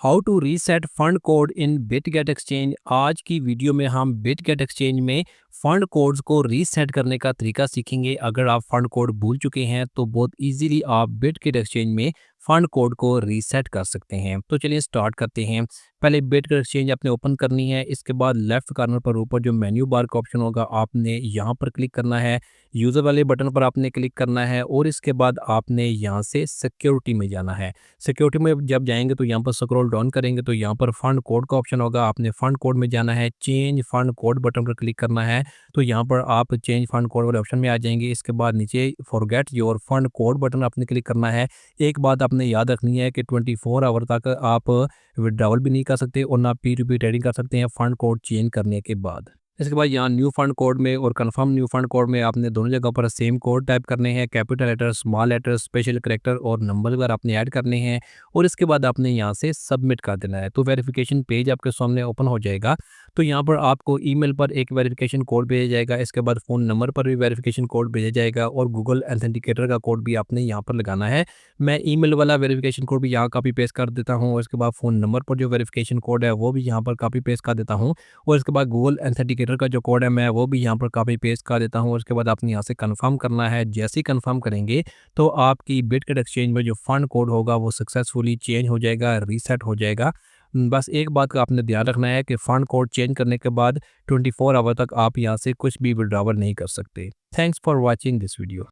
How to reset fund code in Bitget exchange. आज की video में हम बिटगेट एक्सचेंज में फंड कोड्स को रीसेट करने का तरीका सीखेंगे। अगर आप फंड कोड भूल चुके हैं तो बहुत इजीली आप बिटगेट एक्सचेंज में फंड कोड को रीसेट कर सकते हैं। तो चलिए स्टार्ट करते हैं। पहले बिटगेट एक्सचेंज आपने ओपन करनी है। इसके बाद लेफ्ट कॉर्नर पर ऊपर जो मेन्यू बार का ऑप्शन होगा आपने यहाँ पर क्लिक करना है। यूज़र वाले बटन पर आपने क्लिक करना है और इसके बाद आपने यहाँ से सिक्योरिटी में जाना है। सिक्योरिटी में जब जाएंगे तो यहाँ पर स्क्रॉल डाउन करेंगे तो यहाँ पर फंड कोड का ऑप्शन होगा। आपने फंड कोड में जाना है, चेंज फंड कोड बटन पर क्लिक करना है। तो यहाँ पर आप चेंज फंड कोड वाले ऑप्शन में आ जाएंगे। इसके बाद नीचे forget your fund code button आपने क्लिक करना है। एक बात आपने याद रखनी है कि 24 आवर तक आप विड्रॉवल भी नहीं कर सकते और ना P2P ट्रेडिंग कर सकते हैं फंड कोड चेंज करने के बाद। इसके बाद यहाँ न्यू फंड कोड में और कंफर्म न्यू फंड कोड में आपने दोनों जगह पर सेम कोड टाइप करने हैं। Capital letter, small letter, special character और नंबर वगैरह आपने ऐड करने हैं और इसके बाद आपने यहाँ से सबमिट कर देना है। तो वेरिफिकेशन पेज आपके सामने ओपन हो जाएगा। तो यहाँ पर आपको ईमेल पर एक वेरिफिकेशन कोड भेजा जाएगा। इसके बाद फ़ोन नंबर पर भी वेरिफिकेशन कोड भेजा जाएगा और गूगल ऑथेंटिकेटर का कोड भी आपने यहाँ पर लगाना है। मैं ईमेल वाला वेरिफिकेशन कोड भी यहाँ कॉपी पेस्ट कर देता हूँ और इसके बाद फ़ोन नंबर पर जो वेरिफिकेशन कोड है वो भी यहाँ पर कॉपी पेस्ट कर देता हूँ और इसके बाद गूगल ऑथेंटिकेटर का जो कोड है मैं वो भी यहाँ पर कॉपी पेस्ट कर देता हूँ और उसके बाद आपने यहाँ से कंफर्म करना है। जैसे ही कंफर्म करेंगे तो आपकी बिटगेट एक्सचेंज में जो फंड कोड होगा वो सक्सेसफुली चेंज हो जाएगा, रीसेट हो जाएगा। बस एक बात का आपने ध्यान रखना है कि फंड कोड चेंज करने के बाद 24 आवर तक आप यहाँ से कुछ भी विड्रॉवल नहीं कर सकते। Thanks for watching this video.